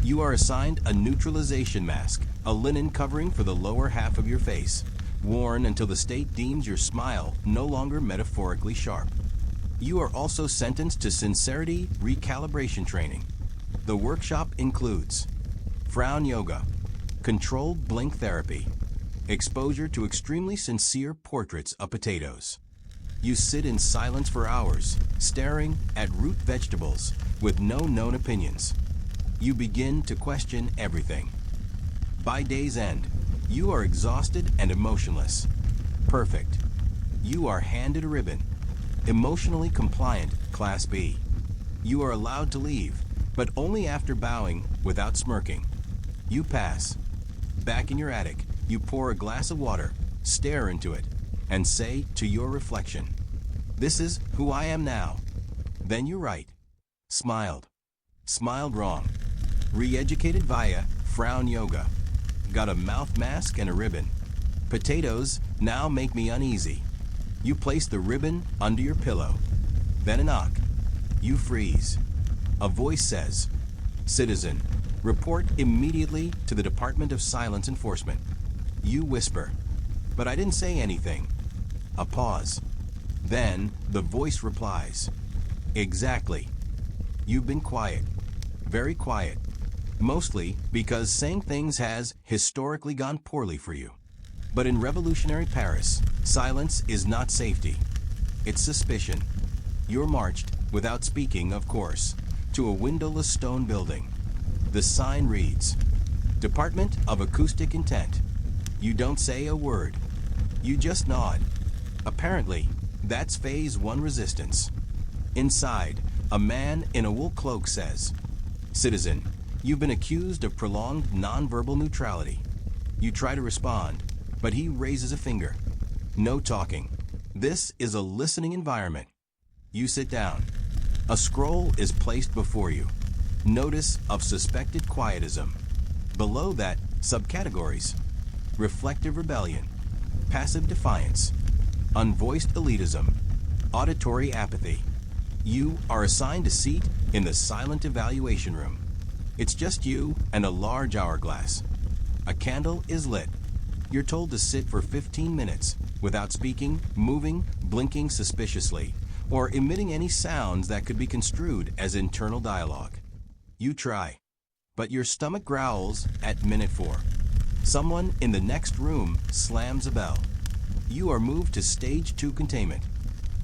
You are assigned a neutralization mask, a linen covering for the lower half of your face, worn until the state deems your smile no longer metaphorically sharp. You are also sentenced to sincerity recalibration training. The workshop includes frown yoga, controlled blink therapy, exposure to extremely sincere portraits of potatoes. You sit in silence for hours, staring at root vegetables with no known opinions. You begin to question everything. By day's end, you are exhausted and emotionless. Perfect. You are handed a ribbon. Emotionally compliant, Class B. You are allowed to leave, but only after bowing without smirking. You pass. Back in your attic, you pour a glass of water, stare into it, and say to your reflection, this is who I am now. Then you write, smiled. Smiled wrong. Re-educated via frown yoga. Got a mouth mask and a ribbon. Potatoes now make me uneasy. You place the ribbon under your pillow. Then a knock. You freeze. A voice says, Citizen, report immediately to the Department of Silence Enforcement. You whisper, but I didn't say anything. A pause. Then the voice replies, exactly. You've been quiet, very quiet, mostly because saying things has historically gone poorly for you. But in revolutionary Paris, silence is not safety. It's suspicion. You're marched, without speaking, of course, to a windowless stone building. The sign reads, Department of Acoustic Intent. You don't say a word. You just nod. Apparently, that's phase 1 resistance. Inside, a man in a wool cloak says, Citizen, you've been accused of prolonged nonverbal neutrality. You try to respond, but he raises a finger. No talking. This is a listening environment. You sit down. A scroll is placed before you. Notice of suspected quietism. Below that, subcategories. Reflective rebellion. Passive defiance. Unvoiced elitism. Auditory apathy. You are assigned a seat in the silent evaluation room. It's just you and a large hourglass. A candle is lit. You're told to sit for 15 minutes without speaking, moving, blinking suspiciously, or emitting any sounds that could be construed as internal dialogue. You try, but your stomach growls at minute 4. Someone in the next room slams a bell. You are moved to stage 2 containment.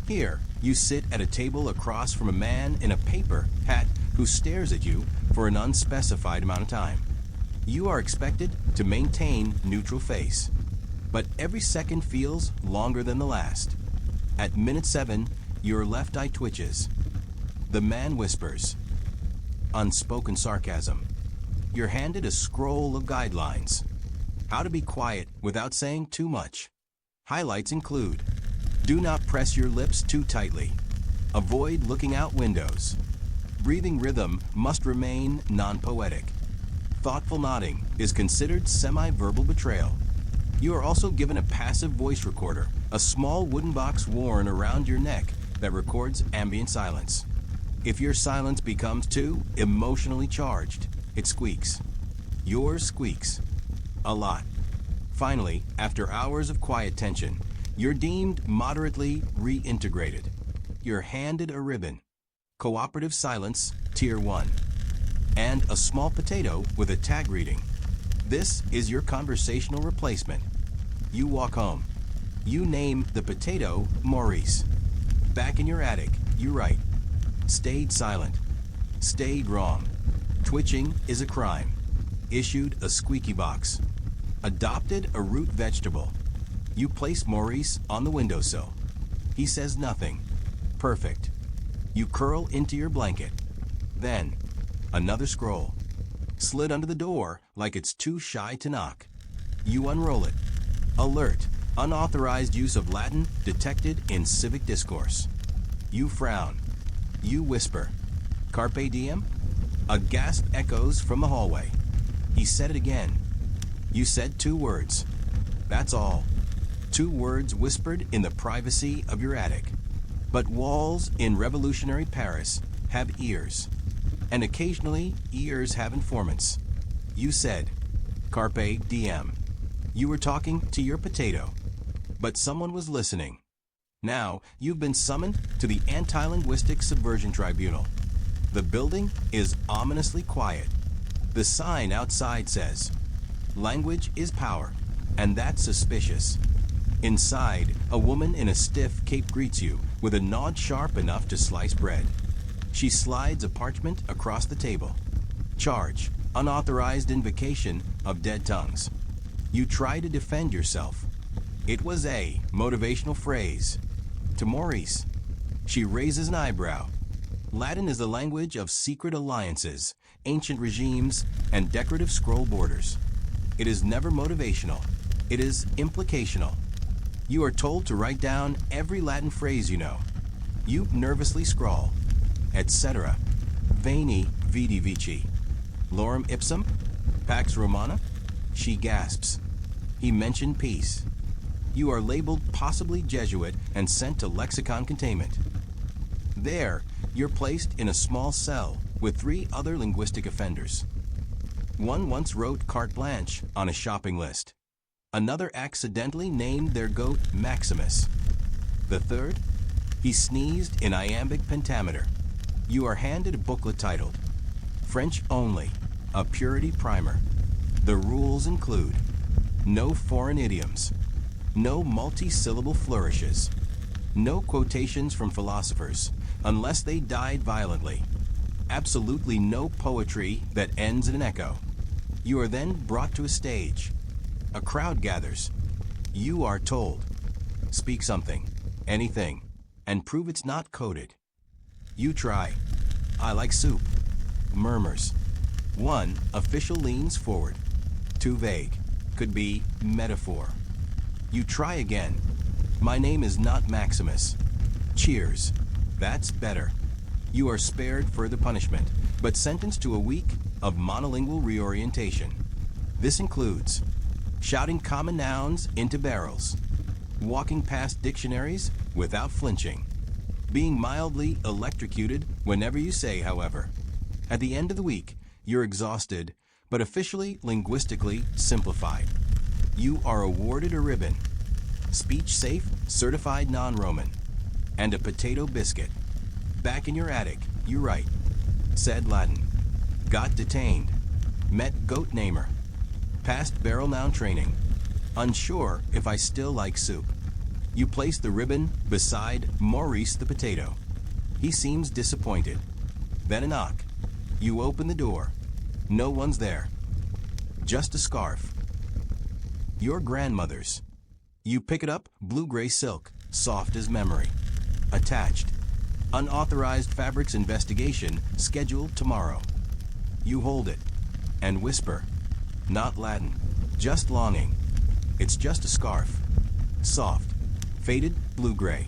Here, you sit at a table across from a man in a paper hat who stares at you for an unspecified amount of time. You are expected to maintain neutral face, but every second feels longer than the last. At minute 7, your left eye twitches. The man whispers. Unspoken sarcasm. You're handed a scroll of guidelines. How to be quiet without saying too much. Highlights include: do not press your lips too tightly. Avoid looking out windows. Breathing rhythm must remain non-poetic. Thoughtful nodding is considered semi-verbal betrayal. You are also given a passive voice recorder, a small wooden box worn around your neck that records ambient silence. If your silence becomes too emotionally charged, it squeaks. Yours squeaks. A lot. Finally, after hours of quiet tension, you're deemed moderately reintegrated. You're handed a ribbon. Cooperative silence, Tier 1. And a small potato with a tag reading. This is your conversational replacement. You walk home. You name the potato Maurice. Back in your attic, you write, stayed silent. Stayed wrong. Twitching is a crime. Issued a squeaky box. Adopted a root vegetable. You place Maurice on the windowsill. He says nothing. Perfect. You curl into your blanket. Then, another scroll. Slid under the door like it's too shy to knock. You unroll it. Alert. Unauthorized use of Latin detected in civic discourse. You frown. You whisper. Carpe diem? A gasp echoes from the hallway. He said it again. You said 2 words. That's all. 2 words whispered in the privacy of your attic. But walls in revolutionary Paris have ears. And occasionally, ears have informants. You said, Carpe diem. You were talking to your potato. But someone was listening. Now, you've been summoned to the Anti-Linguistic Subversion Tribunal. The building is ominously quiet. The sign outside says, language is power, and that's suspicious. Inside, a woman in a stiff cape greets you with a nod sharp enough to slice bread. She slides a parchment across the table. Charge, unauthorized invocation of dead tongues. You try to defend yourself. It was a motivational phrase. To Maurice. She raises an eyebrow. Latin is the language of secret alliances, ancient regimes, and decorative scroll borders. It is never motivational. It is implicational. You are told to write down every Latin phrase you know. You nervously scrawl, etc. Veni, vidi, vici. Lorem ipsum? Pax Romana? She gasps. He mentioned peace. You are labeled possibly Jesuit and sent to lexicon containment. There, you're placed in a small cell with 3 other linguistic offenders. One once wrote carte blanche on a shopping list. Another accidentally named their goat Maximus. The third, he sneezed in iambic pentameter. You are handed a booklet titled French Only, a Purity Primer. The rules include no foreign idioms, no multi-syllable flourishes, no quotations from philosophers unless they died violently, absolutely no poetry that ends in an echo. You are then brought to a stage. A crowd gathers. You are told, speak something, anything, and prove it's not coded. You try. I like soup. Murmurs. One official leans forward. Too vague. Could be metaphor. You try again. My name is not Maximus. Cheers. That's better. You are spared further punishment, but sentenced to a week of monolingual reorientation. This includes shouting common nouns into barrels, walking past dictionaries without flinching, being mildly electrocuted whenever you say, however. At the end of the week, you're exhausted, but officially linguistically simplified. You are awarded a ribbon, speech-safe, certified non-Roman, and a potato biscuit. Back in your attic, you write, said Latin, got detained, met goat namer, passed barrel noun training, unsure if I still like soup. You place the ribbon beside Maurice the potato. He seems disappointed. Then a knock. You open the door. No one's there. Just a scarf. Your grandmother's. You pick it up, blue-gray silk, soft as memory. Attached. Unauthorized fabrics investigation scheduled tomorrow. You hold it and whisper, not Latin, just longing. It's just a scarf. Soft, faded blue-gray.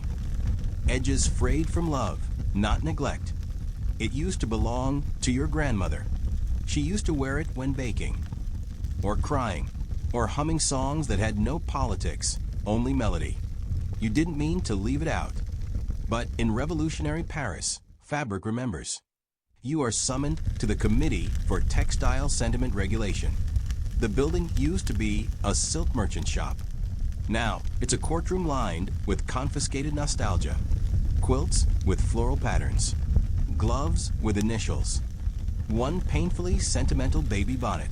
Edges frayed from love, not neglect. It used to belong to your grandmother. She used to wear it when baking, or crying, or humming songs that had no politics, only melody. You didn't mean to leave it out. But in revolutionary Paris, fabric remembers. You are summoned to the Committee for Textile Sentiment Regulation. The building used to be a silk merchant shop. Now, it's a courtroom lined with confiscated nostalgia. Quilts with floral patterns. Gloves with initials. One painfully sentimental baby bonnet.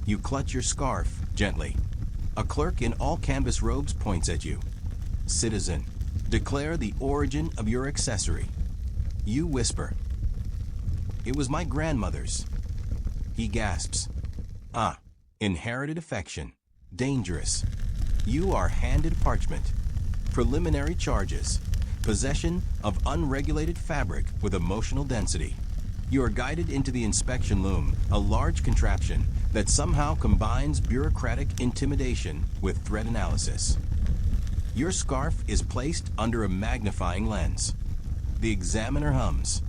You clutch your scarf gently. A clerk in all canvas robes points at you. Citizen, declare the origin of your accessory. You whisper. It was my grandmother's. He gasps. Ah, inherited affection. Dangerous. You are handed parchment. Preliminary charges. Possession of unregulated fabric with emotional density. You are guided into the inspection loom, a large contraption that somehow combines bureaucratic intimidation with threat analysis. Your scarf is placed under a magnifying lens. The examiner hums.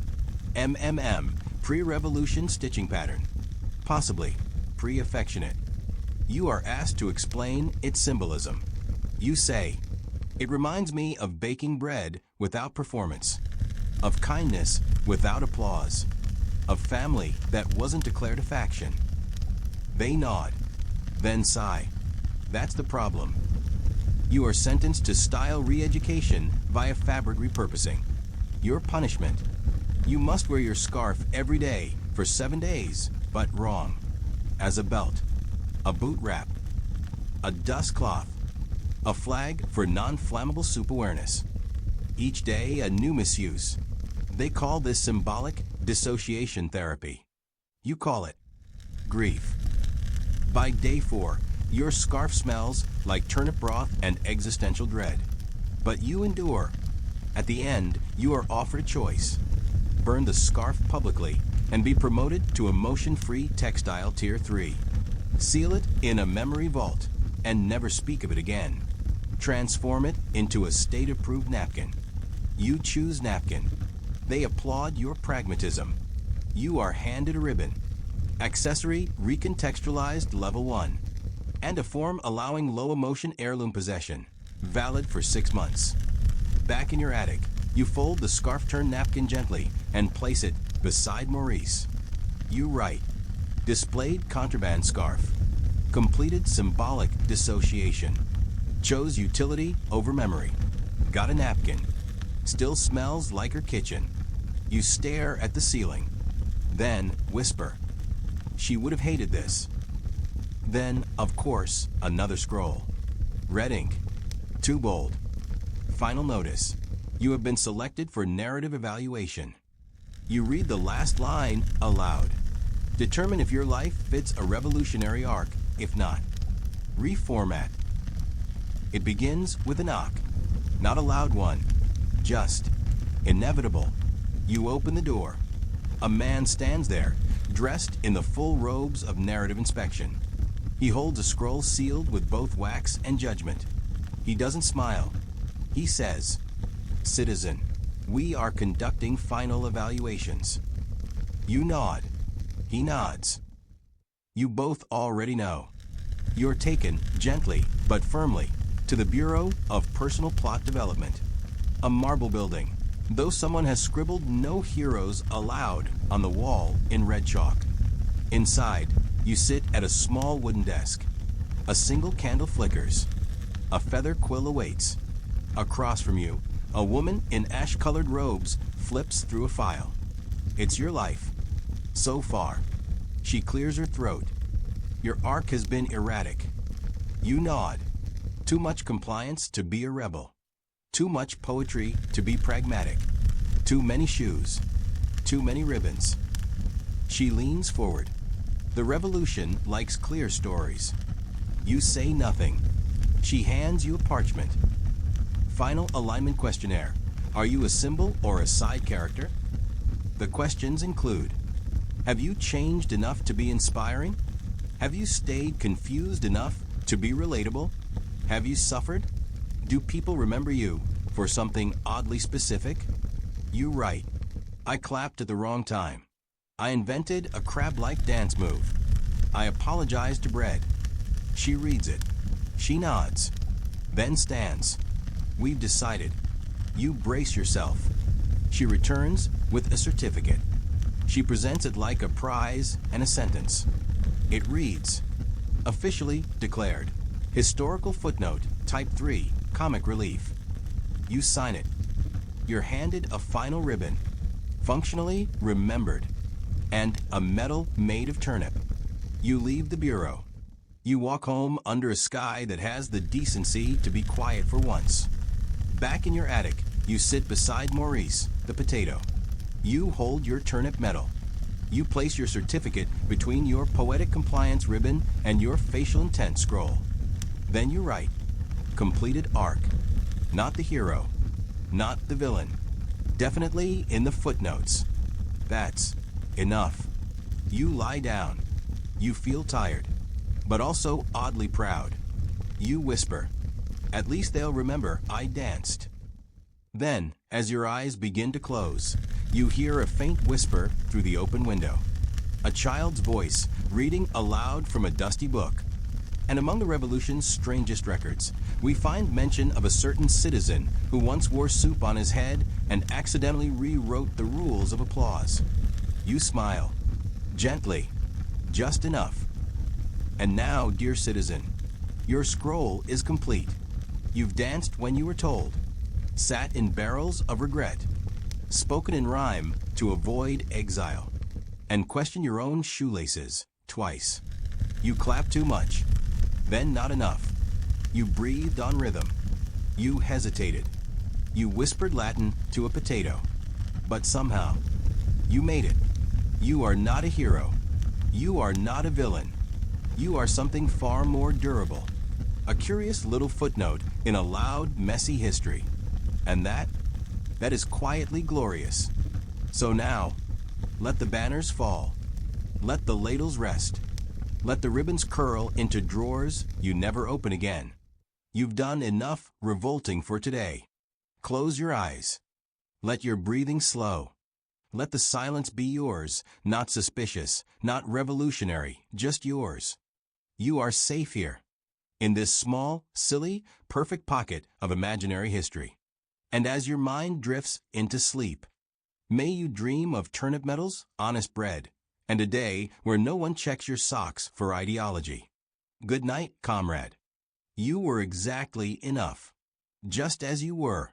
MMM, pre-revolution stitching pattern. Possibly pre-affectionate. You are asked to explain its symbolism. You say, it reminds me of baking bread without performance, of kindness without applause, of family that wasn't declared a faction. They nod, then sigh. That's the problem. You are sentenced to style re-education via fabric repurposing. Your punishment. You must wear your scarf every day for 7 days, but wrong. As a belt, a boot wrap, a dust cloth, a flag for non-flammable soup awareness. Each day a new misuse. They call this symbolic dissociation therapy. You call it grief. By day 4, your scarf smells like turnip broth and existential dread. But you endure. At the end, you are offered a choice. Burn the scarf publicly and be promoted to emotion-free textile tier 3. Seal it in a memory vault and never speak of it again. Transform it into a state-approved napkin. You choose napkin. They applaud your pragmatism. You are handed a ribbon. Accessory recontextualized level 1. And a form allowing low-emotion heirloom possession. Valid for 6 months. Back in your attic, you fold the scarf-turned napkin gently and place it beside Maurice. You write. Displayed contraband scarf. Completed symbolic dissociation. Chose utility over memory. Got a napkin. Still smells like her kitchen. You stare at the ceiling. Then whisper. She would have hated this. Then, of course, another scroll. Red ink. Too bold. Final notice. You have been selected for narrative evaluation. You read the last line aloud. Determine if your life fits a revolutionary arc. If not, reformat. It begins with a knock. Not a loud one. Just inevitable. You open the door. A man stands there, dressed in the full robes of narrative inspection. He holds a scroll sealed with both wax and judgment. He doesn't smile. He says, "Citizen, we are conducting final evaluations." You nod. He nods. You both already know. You're taken gently but firmly to the Bureau of Personal Plot Development, a marble building, though someone has scribbled "No Heroes Allowed" on the wall in red chalk. Inside, you sit at a small wooden desk. A single candle flickers. A feather quill awaits. Across from you, a woman in ash-colored robes flips through a file. It's your life. So far. She clears her throat. Your arc has been erratic. You nod. Too much compliance to be a rebel. Too much poetry to be pragmatic. Too many shoes. Too many ribbons. She leans forward. The revolution likes clear stories. You say nothing. She hands you a parchment. Final alignment questionnaire. Are you a symbol or a side character? The questions include: have you changed enough to be inspiring? Have you stayed confused enough to be relatable? Have you suffered? Do people remember you for something oddly specific? You write. I clapped at the wrong time. I invented a crab-like dance move. I apologized to Bread. She reads it. She nods. Then stands. We've decided. You brace yourself. She returns with a certificate. She presents it like a prize and a sentence. It reads, officially declared. Historical footnote, type 3, comic relief. You sign it. You're handed a final ribbon, functionally remembered, and a medal made of turnip. You leave the bureau. You walk home under a sky that has the decency to be quiet for once. Back in your attic, you sit beside Maurice, the potato. You hold your turnip medal. You place your certificate between your poetic compliance ribbon and your facial intent scroll. Then you write, completed arc. Not the hero. Not the villain. Definitely in the footnotes. That's enough. You lie down. You feel tired, but also oddly proud. You whisper, at least they'll remember I danced. Then, as your eyes begin to close, you hear a faint whisper through the open window. A child's voice reading aloud from a dusty book. And among the Revolution's strangest records, we find mention of a certain citizen who once wore soup on his head and accidentally rewrote the rules of applause. You smile. Gently. Just enough. And now, dear citizen, your scroll is complete. You've danced when you were told. Sat in barrels of regret. Spoken in rhyme to avoid exile. And questioned your own shoelaces twice. You clapped too much. Then not enough. You breathed on rhythm. You hesitated. You whispered Latin to a potato. But somehow, you made it. You are not a hero. You are not a villain. You are something far more durable. A curious little footnote in a loud, messy history. And that is quietly glorious. So now, let the banners fall. Let the ladles rest. Let the ribbons curl into drawers you never open again. You've done enough revolting for today. Close your eyes. Let your breathing slow. Let the silence be yours, not suspicious, not revolutionary, just yours. You are safe here, in this small, silly, perfect pocket of imaginary history. And as your mind drifts into sleep, May you dream of turnip medals, honest bread, and a day where no one checks your socks for ideology. Good night, comrade. You were exactly enough, just as you were.